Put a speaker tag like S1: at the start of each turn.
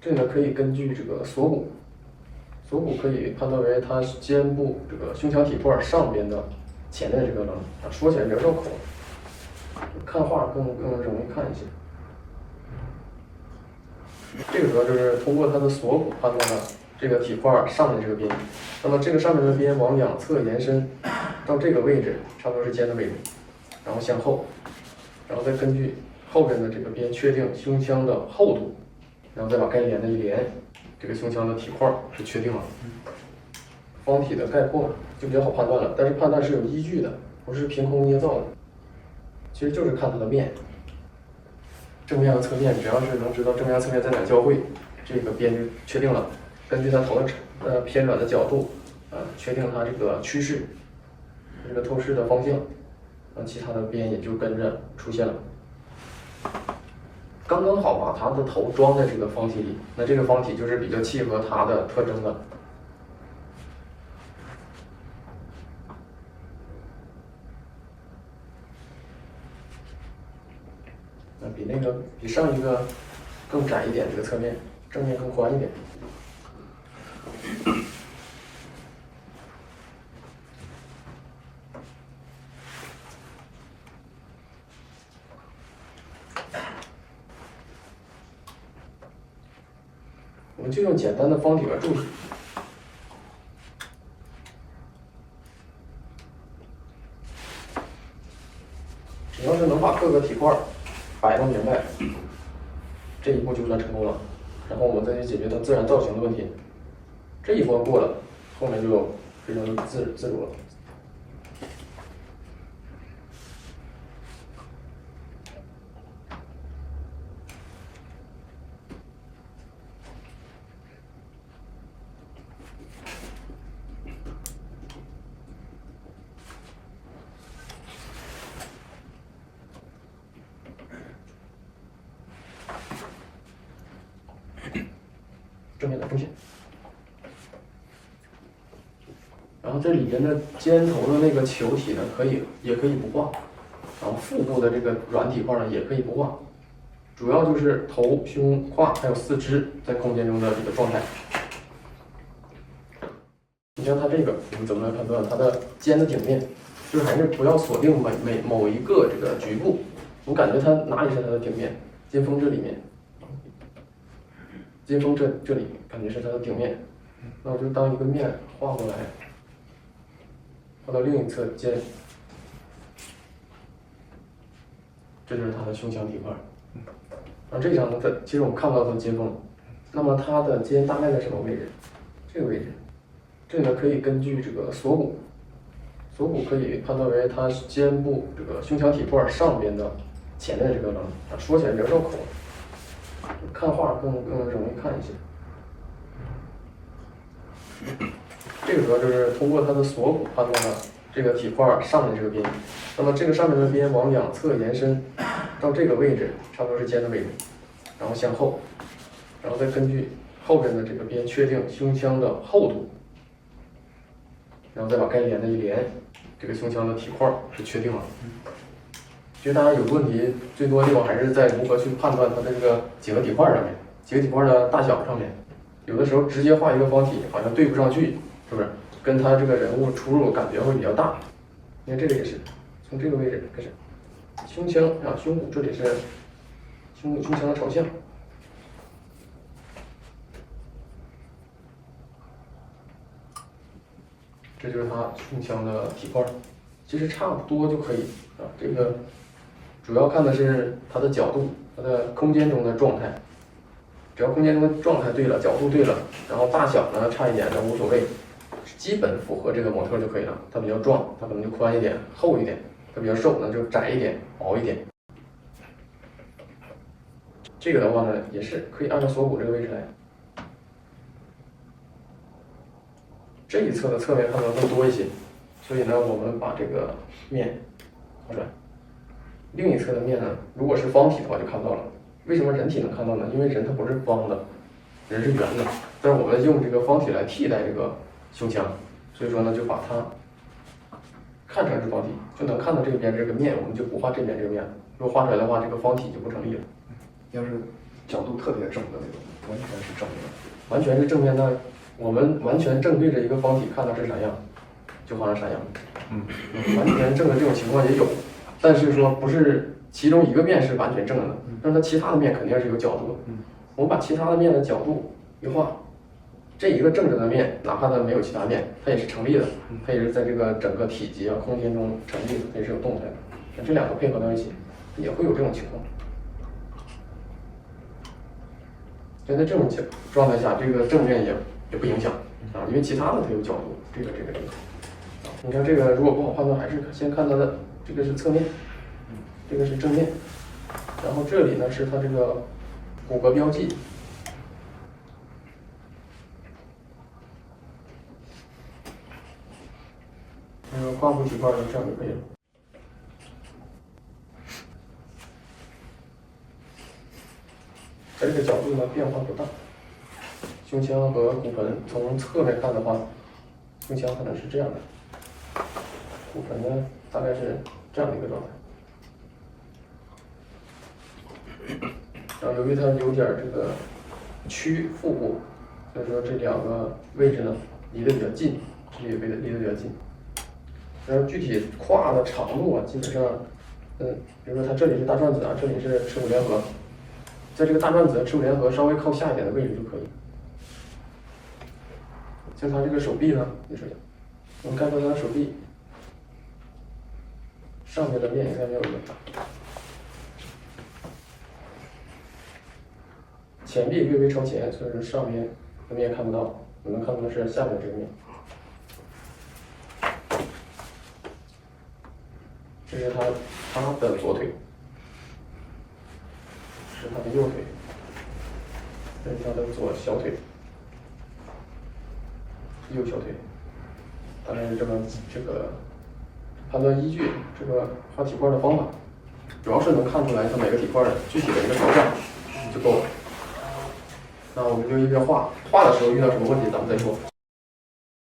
S1: 这里呢可以根据这个锁骨，锁骨可以判断为它肩部这个胸腔体块上边的前面这个棱，说起来比较绕口，看画更容易看一些。这个主要就是通过它的锁骨判断了这个体块上面这个边，那么这个上面的边往两侧延伸到这个位置，差不多是肩的位置，然后向后，然后再根据后边的这个边确定胸腔的厚度，然后再把该连的一连，这个胸腔的体块是确定了。方体的概括就比较好判断了，但是判断是有依据的，不是凭空捏造的，其实就是看它的面。正面和侧面，只要是能知道正面和侧面在哪交汇，这个边就确定了。根据它头的偏转的角度，确定它这个趋势，这个透视的方向，其他的边也就跟着出现了。刚刚好把它的头装在这个方体里，那这个方体就是比较契合它的特征的。比上一个更窄一点，这个侧面正面更宽一点。我们就用简单的方体来注释。只要是能把各个体块摆弄明白，这一步就算成功了。然后我们再去解决它自然造型的问题。这一关过了，后面就非常的自如了。正面的中线，然后这里边的肩头的那个球体呢，也可以不画，然后腹部的这个软体块呢也可以不画，主要就是头、胸、胯还有四肢在空间中的这个状态。你像它这个，我们怎么来判断它的肩的顶面？就是还是不要锁定某一个这个局部，我感觉它哪里是它的顶面？肩峰这里面。肩峰这里感觉是它的顶面，那我就当一个面画过来，画到另一侧肩，这就是它的胸腔体块。然后这张呢，其实我们看不到它的肩峰，那么它的肩大概在什么位置？这个位置，这里呢可以根据这个锁骨，锁骨可以判断为它肩部这个胸腔体块上边的前面这个棱，说起来比较绕口。看画更容易看一些。这个主要就是通过它的锁骨判断了这个体块上面这个边，那么这个上面的边往两侧延伸到这个位置，差不多是肩的位置，然后向后，然后再根据后边的这个边确定胸腔的厚度，然后再把该连的一连，这个胸腔的体块是确定了。其实大家有个问题，最多的地方还是在如何去判断它的这个几个体块上面，几个体块的大小上面。有的时候直接画一个方体，好像对不上去，是不是？跟它这个人物出入感觉会比较大。你看这个也是，从这个位置开始，胸腔啊，胸骨这里是胸腔的朝向。这就是它胸腔的体块，其实差不多就可以啊。这个主要看的是它的角度，它的空间中的状态。只要空间中的状态对了，角度对了，然后大小呢差一点的无所谓，基本符合这个模特就可以了。它比较壮，它可能就宽一点、厚一点；它比较瘦，那就窄一点、薄一点。这个的话呢，也是可以按照锁骨这个位置来。这一侧的侧面看到更多一些，所以呢，我们把这个面画出来。另一侧的面呢，如果是方体的话就看不到了。为什么人体能看到呢？因为人它不是方的，人是圆的，但是我们用这个方体来替代这个胸腔，所以说呢，就把它看成是方体，就能看到这边这个面，我们就不画这边这个面。如果画出来的话，这个方体就不成立了。
S2: 要是角度特别正的那种，完全是正面。
S1: 完全是正面，那我们完全正对着一个方体看到是啥样，就画成啥样。完全正的这种情况也有，但是说不是其中一个面是完全正的，但是它其他的面肯定是有角度的。我们把其他的面的角度一画，这一个正着的面，哪怕它没有其他面，它也是成立的，它也是在这个整个体积啊空间中成立的，它也是有动态的。那这两个配合到一起，也会有这种情况。所以在这种状态下，这个正面也不影响啊，因为其他的它有角度，这个。你看这个如果不好判断，还是先看它的这个是侧面，这个是正面，然后这里呢是它这个骨骼标记。那个胯部体块就这样就可以了。它这个角度呢变化不大，胸腔和骨盆从侧面看的话，胸腔可能是这样的。骨盆呢，大概是这样的一个状态。然后由于它有点这个屈腹部，所以说这两个位置呢离得比较近，这里离得比较近。然后具体胯的长度啊，基本上，比如说它这里是大转子啊，这里是耻骨联合，在这个大转子和耻骨联合稍微靠下一点的位置就可以。像它这个手臂呢，就是我们看到它的手臂。上面的面应该没有那么大，前臂略微朝前，所以说上面的面看不到，我们看到的是下面这个面。这是他的左腿，这是他的右腿，这是他的左小腿，右小腿，大概是这个。判断依据这个画体块的方法，主要是能看出来它每个体块的具体的一个调整就够了。那我们就一边画的时候遇到什么问题咱们再说。